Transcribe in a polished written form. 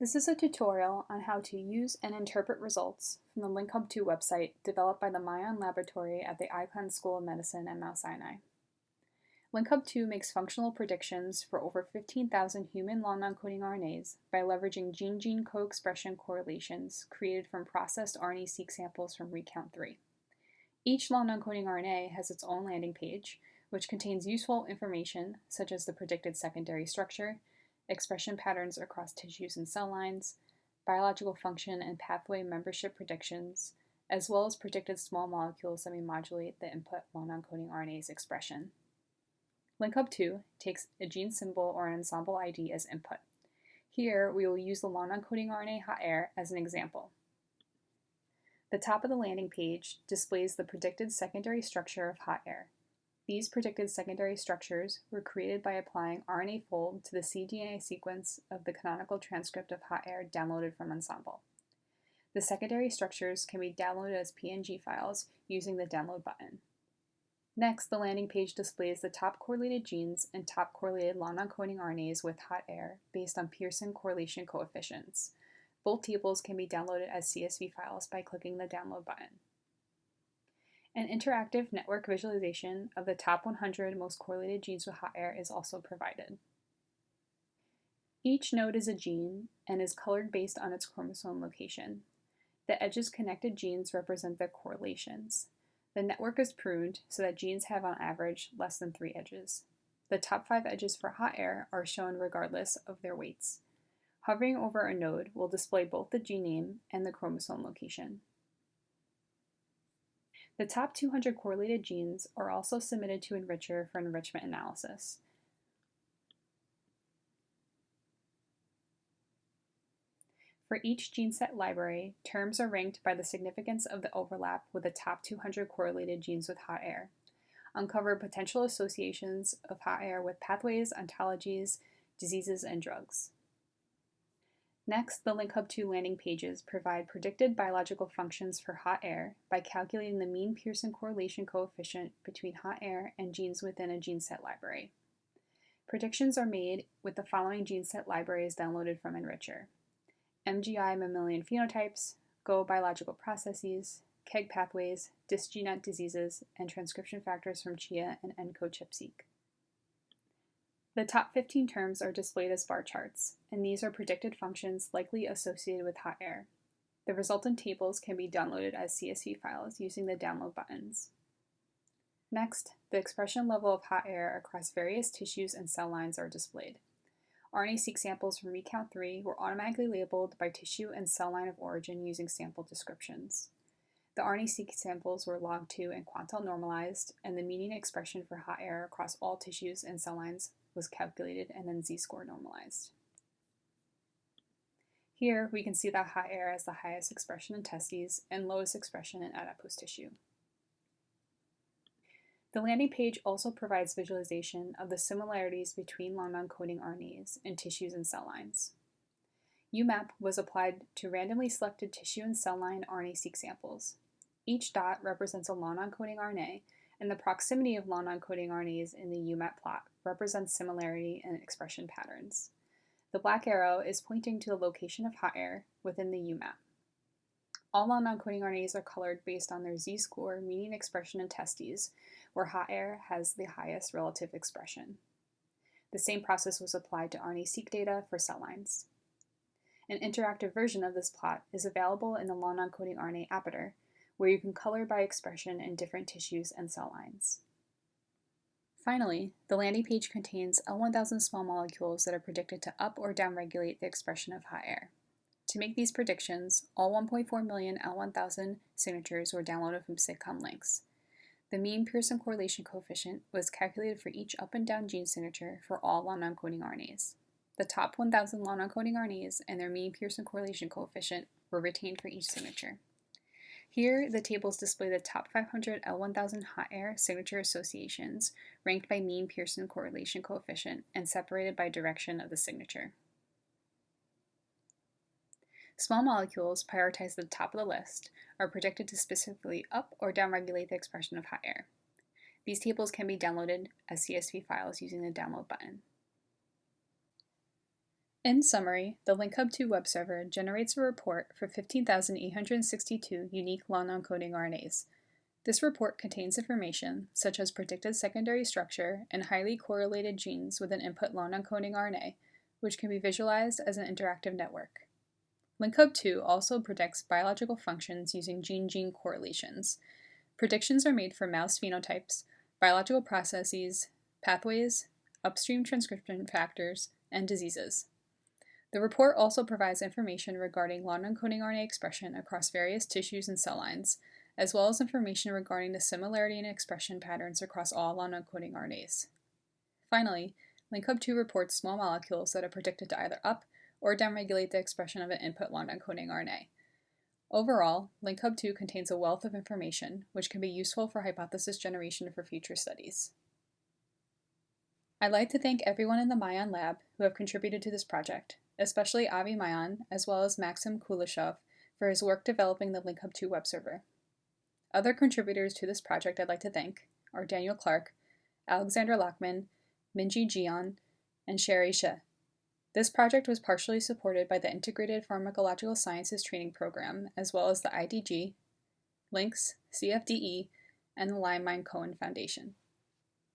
This is a tutorial on how to use and interpret results from the lncHUB2 website developed by the Mayan Laboratory at the Icahn School of Medicine at Mount Sinai. lncHUB2 makes functional predictions for over 15,000 human long non-coding RNAs by leveraging gene-gene co-expression correlations created from processed RNA-seq samples from ReCount3. Each long non-coding RNA has its own landing page, which contains useful information such as the predicted secondary structure, expression patterns across tissues and cell lines, biological function and pathway membership predictions, as well as predicted small molecules that may modulate the input long non-coding RNA's expression. lncHUB2 takes a gene symbol or an ensemble ID as input. Here, we will use the long non-coding RNA hot air as an example. The top of the landing page displays the predicted secondary structure of hot air. These predicted secondary structures were created by applying RNA fold to the cDNA sequence of the canonical transcript of hot air downloaded from Ensemble. The secondary structures can be downloaded as PNG files using the download button. Next, the landing page displays the top correlated genes and top correlated long non-coding RNAs with hot air based on Pearson correlation coefficients. Both tables can be downloaded as CSV files by clicking the download button. An interactive network visualization of the top 100 most correlated genes with hot air is also provided. Each node is a gene and is colored based on its chromosome location. The edges connected genes represent their correlations. The network is pruned so that genes have on average less than 3 edges. The top 5 edges for hot air are shown regardless of their weights. Hovering over a node will display both the gene name and the chromosome location. The top 200 correlated genes are also submitted to Enricher for enrichment analysis. For each gene set library, terms are ranked by the significance of the overlap with the top 200 correlated genes with hot air. Uncover potential associations of hot air with pathways, ontologies, diseases, and drugs. Next, the lncHUB2 landing pages provide predicted biological functions for hot air by calculating the mean Pearson correlation coefficient between hot air and genes within a gene set library. Predictions are made with the following gene set libraries downloaded from Enricher: MGI mammalian phenotypes, GO biological processes, KEGG pathways, dysgenete diseases, and transcription factors from CHIA and lncHUB2. The top 15 terms are displayed as bar charts, and these are predicted functions likely associated with hot air. The resultant tables can be downloaded as CSV files using the download buttons. Next, the expression level of hot air across various tissues and cell lines are displayed. RNA-seq samples from ReCount3 were automatically labeled by tissue and cell line of origin using sample descriptions. The RNA-seq samples were log2 and quantile normalized, and the median expression for hot air across all tissues and cell lines was calculated and then z-score normalized. Here we can see that hot air has the highest expression in testes and lowest expression in adipose tissue. The landing page also provides visualization of the similarities between long non-coding RNAs in tissues and cell lines. UMAP was applied to randomly selected tissue and cell line RNA-seq samples. Each dot represents a long non-coding RNA, and the proximity of long non-coding RNAs in the UMAP plot represents similarity in expression patterns. The black arrow is pointing to the location of hot air within the UMAP. All long non-coding RNAs are colored based on their z-score median expression in testes, where hot air has the highest relative expression. The same process was applied to RNA-seq data for cell lines. An interactive version of this plot is available in the long non-coding RNA Appeter, where you can color by expression in different tissues and cell lines. Finally, the landing page contains L1000 small molecules that are predicted to up or downregulate the expression of hot air. To make these predictions, all 1.4 million L1000 signatures were downloaded from SIGCOMM links. The mean Pearson correlation coefficient was calculated for each up and down gene signature for all long non-coding RNAs. The top 1,000 long non-coding RNAs and their mean Pearson correlation coefficient were retained for each signature. Here, the tables display the top 500 L1000 hot air signature associations, ranked by mean Pearson correlation coefficient and separated by direction of the signature. Small molecules, prioritized at the top of the list, are predicted to specifically up or downregulate the expression of hot air. These tables can be downloaded as CSV files using the download button. In summary, the lncHUB2 web server generates a report for 15,862 unique long non-coding RNAs. This report contains information such as predicted secondary structure and highly correlated genes with an input long non-coding RNA, which can be visualized as an interactive network. lncHUB2 also predicts biological functions using gene-gene correlations. Predictions are made for mouse phenotypes, biological processes, pathways, upstream transcription factors, and diseases. The report also provides information regarding long non-coding RNA expression across various tissues and cell lines, as well as information regarding the similarity in expression patterns across all long non-coding RNAs. Finally, lncHUB2 reports small molecules that are predicted to either up or downregulate the expression of an input long non-coding RNA. Overall, lncHUB2 contains a wealth of information, which can be useful for hypothesis generation for future studies. I'd like to thank everyone in the Mayan lab who have contributed to this project, especially Avi Mayan, as well as Maxim Kuleshov for his work developing the lncHUB2 web server. Other contributors to this project I'd like to thank are Daniel Clark, Alexandra Lachman, Minji Jian, and Sherry She. This project was partially supported by the Integrated Pharmacological Sciences Training Program, as well as the IDG, LINCS, CFDE, and the Lyme Cohen Foundation.